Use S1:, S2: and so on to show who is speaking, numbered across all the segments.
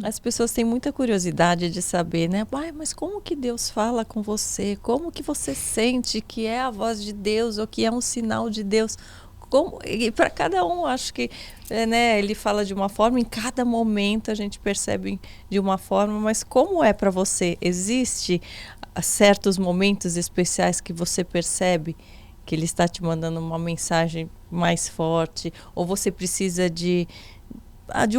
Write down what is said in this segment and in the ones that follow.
S1: As pessoas têm muita curiosidade de saber, né? Ai, mas como que Deus fala com você? Como que você sente que é a voz de Deus ou que é um sinal de Deus? Como, e para cada um, acho que né, ele fala de uma forma, em cada momento a gente percebe de uma forma, mas como é para você? Existe certos momentos especiais que você percebe que ele está te mandando uma mensagem mais forte? Ou você precisa de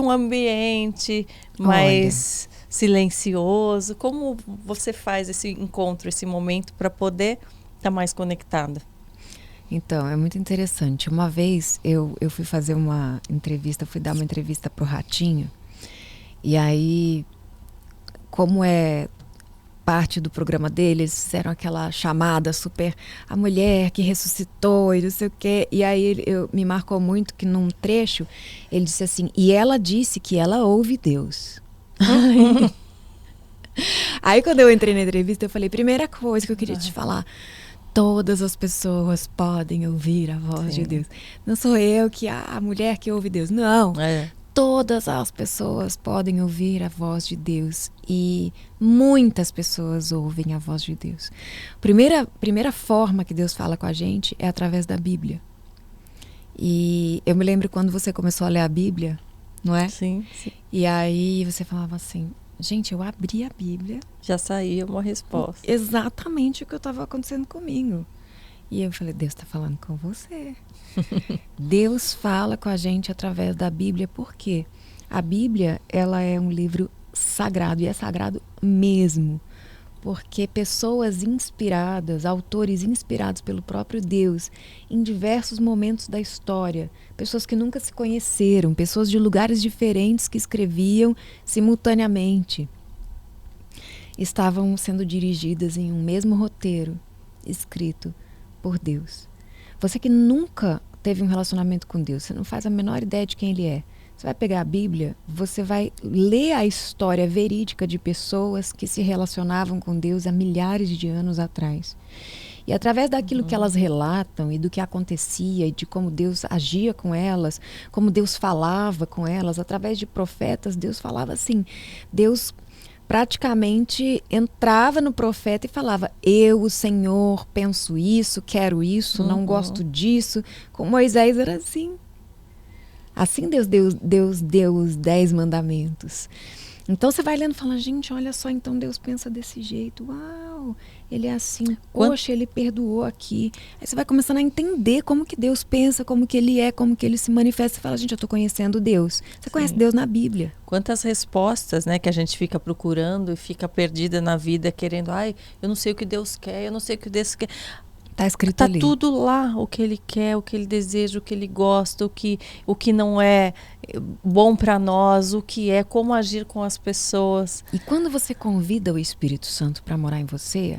S1: um ambiente
S2: Olha,
S1: mais silencioso? Como você faz esse encontro, esse momento para poder estar mais conectada?
S2: então, é muito interessante. Uma vez eu fui fazer uma entrevista, fui dar uma entrevista pro Ratinho, e aí, como é parte do programa dele, eles fizeram aquela chamada super, a mulher que ressuscitou e não sei o quê. E aí me marcou muito que num trecho ele disse assim, e ela disse que ela ouve Deus. Aí quando eu entrei na entrevista eu falei, primeira coisa que eu queria te falar, todas as pessoas podem ouvir a voz de
S1: Sim.
S2: Deus. Não sou eu que a mulher que ouve Deus, não.
S1: É.
S2: Todas as pessoas podem ouvir a voz de Deus e muitas pessoas ouvem a voz de Deus. Primeira forma que Deus fala com a gente é através da Bíblia. E eu me lembro quando você começou a ler a Bíblia, não é?
S1: Sim, sim.
S2: E aí você falava assim, gente, eu abri a Bíblia
S1: Já saía uma
S2: com
S1: resposta.
S2: exatamente o que estava acontecendo comigo. E eu falei, Deus está falando com você. Deus fala com a gente através da Bíblia, por quê? A Bíblia, ela é um livro sagrado, e é sagrado mesmo, porque pessoas inspiradas, autores inspirados pelo próprio Deus, em diversos momentos da história, pessoas que nunca se conheceram, pessoas de lugares diferentes que escreviam simultaneamente, estavam sendo dirigidas em um mesmo roteiro, escrito por Deus. Você que nunca teve um relacionamento com Deus, você não faz a menor ideia de quem Ele é. Você vai pegar a Bíblia, você vai ler a história verídica de pessoas que se relacionavam com Deus há milhares de anos atrás. E através daquilo que elas relatam e do que acontecia e de como Deus agia com elas, como Deus falava com elas, através de profetas, Deus falava assim, Deus praticamente entrava no profeta e falava, eu, o Senhor, penso isso, quero isso, não gosto disso. Com Moisés era assim. Assim Deus deu os 10 mandamentos. Então você vai lendo e fala, gente, olha só, então Deus pensa desse jeito. Uau, ele é assim, poxa, ele perdoou aqui. Aí você vai começando a entender como que Deus pensa, como que ele é, como que ele se manifesta. Você fala, gente, eu estou conhecendo Deus. Você conhece Deus na Bíblia.
S1: Quantas respostas, né, que a gente fica procurando e fica perdida na vida, querendo, ai, eu não sei o que Deus quer, eu não sei o que Deus quer.
S2: Está escrito
S1: Tá
S2: ali.
S1: tudo lá, o que ele quer, o que ele deseja, o que ele gosta, o que não é bom para nós, o que é, como agir com as pessoas.
S2: E quando você convida o Espírito Santo para morar em você,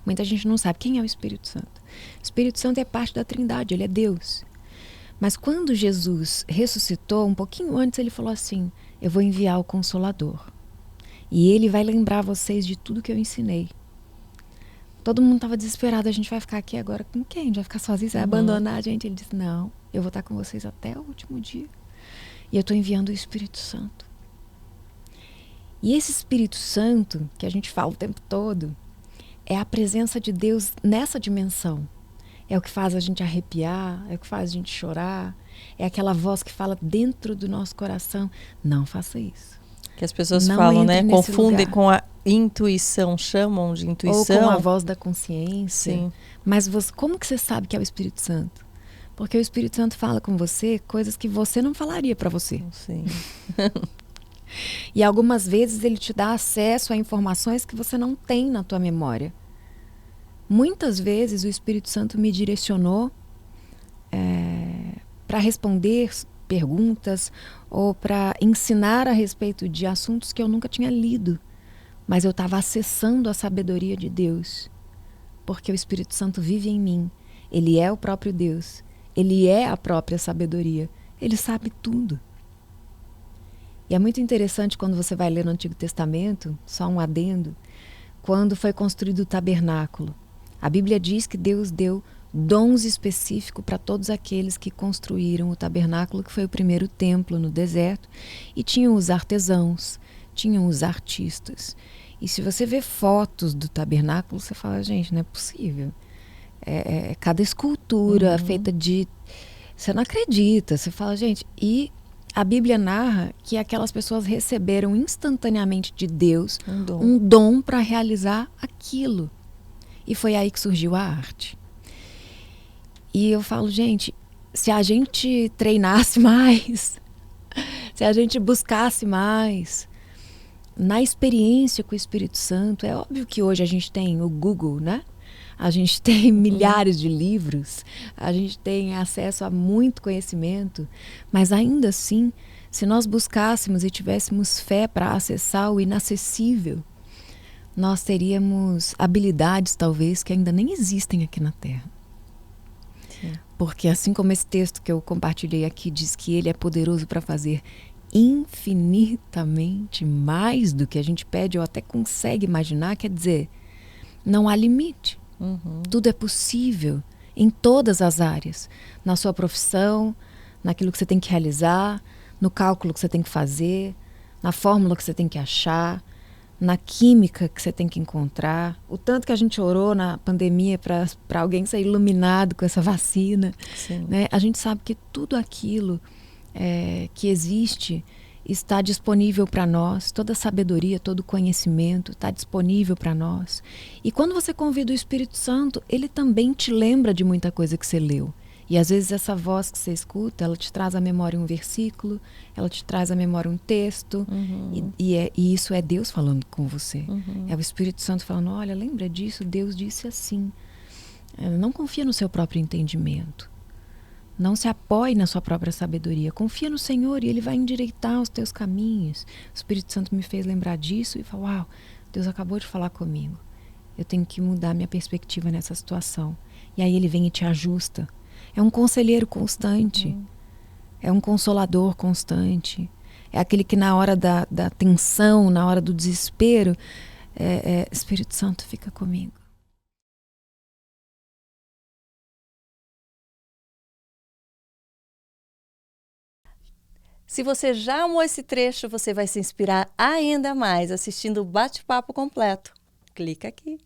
S2: muita gente não sabe quem é o Espírito Santo. O Espírito Santo é parte da Trindade, ele é Deus. Mas quando Jesus ressuscitou, um pouquinho antes ele falou assim, eu vou enviar o Consolador. E ele vai lembrar vocês de tudo que eu ensinei. Todo mundo estava desesperado, a gente vai ficar aqui agora com quem? A gente vai ficar sozinho, você vai abandonar a gente? Ele disse, não, eu vou estar com vocês até o último dia. E eu estou enviando o Espírito Santo. E esse Espírito Santo, que a gente fala o tempo todo, é a presença de Deus nessa dimensão. É o que faz a gente arrepiar, é o que faz a gente chorar, é aquela voz que fala dentro do nosso coração, não faça isso.
S1: Que as pessoas
S2: não
S1: falam, né? Confundem
S2: lugar.
S1: com a intuição, chamam de intuição.
S2: Ou com a voz da consciência.
S1: Sim.
S2: Mas como que você sabe que é o Espírito Santo? Porque o Espírito Santo fala com você coisas que você não falaria para você.
S1: Sim.
S2: E algumas vezes ele te dá acesso a informações que você não tem na tua memória. Muitas vezes o Espírito Santo me direcionou para responder perguntas ou para ensinar a respeito de assuntos que eu nunca tinha lido. Mas eu estava acessando a sabedoria de Deus. Porque o Espírito Santo vive em mim. Ele é o próprio Deus. Ele é a própria sabedoria. Ele sabe tudo. E é muito interessante quando você vai ler no Antigo Testamento, só um adendo, quando foi construído o tabernáculo. A Bíblia diz que Deus deu dons específicos para todos aqueles que construíram o tabernáculo, que foi o primeiro templo no deserto, e tinham os artesãos, tinham os artistas. E se você vê fotos do tabernáculo, você fala, gente, não é possível. Cada escultura feita de... Você não acredita. Você fala, gente... E a Bíblia narra que aquelas pessoas receberam instantaneamente de Deus um dom para realizar aquilo. E foi aí que surgiu a arte. E eu falo, gente, se a gente treinasse mais, se a gente buscasse mais na experiência com o Espírito Santo, é óbvio que hoje a gente tem o Google, né? A gente tem milhares de livros, a gente tem acesso a muito conhecimento, mas ainda assim, se nós buscássemos e tivéssemos fé para acessar o inacessível, nós teríamos habilidades talvez que ainda nem existem aqui na Terra. Sim. Porque assim como esse texto que eu compartilhei aqui diz que ele é poderoso para fazer infinitamente mais do que a gente pede ou até consegue imaginar, quer dizer, não há limite. Tudo é possível em todas as áreas. Na sua profissão, naquilo que você tem que realizar, no cálculo que você tem que fazer, na fórmula que você tem que achar, na química que você tem que encontrar. O tanto que a gente orou na pandemia para alguém ser iluminado com essa vacina. Né? A gente sabe que tudo aquilo que existe está disponível para nós, toda a sabedoria, todo o conhecimento está disponível para nós. E quando você convida o Espírito Santo, ele também te lembra de muita coisa que você leu. E às vezes essa voz que você escuta, ela te traz à memória um versículo, ela te traz à memória um texto, e isso é Deus falando com você. É o Espírito Santo falando, olha, lembra disso, Deus disse assim. Não confia no seu próprio entendimento. Não se apoie na sua própria sabedoria. Confia no Senhor e Ele vai endireitar os teus caminhos. O Espírito Santo me fez lembrar disso e falou, uau, Deus acabou de falar comigo. Eu tenho que mudar minha perspectiva nessa situação. E aí Ele vem e te ajusta. É um conselheiro constante. É um consolador constante. É aquele que na hora da tensão, na hora do desespero, Espírito Santo fica comigo.
S1: Se você já amou esse trecho, você vai se inspirar ainda mais assistindo o bate-papo completo. Clica aqui.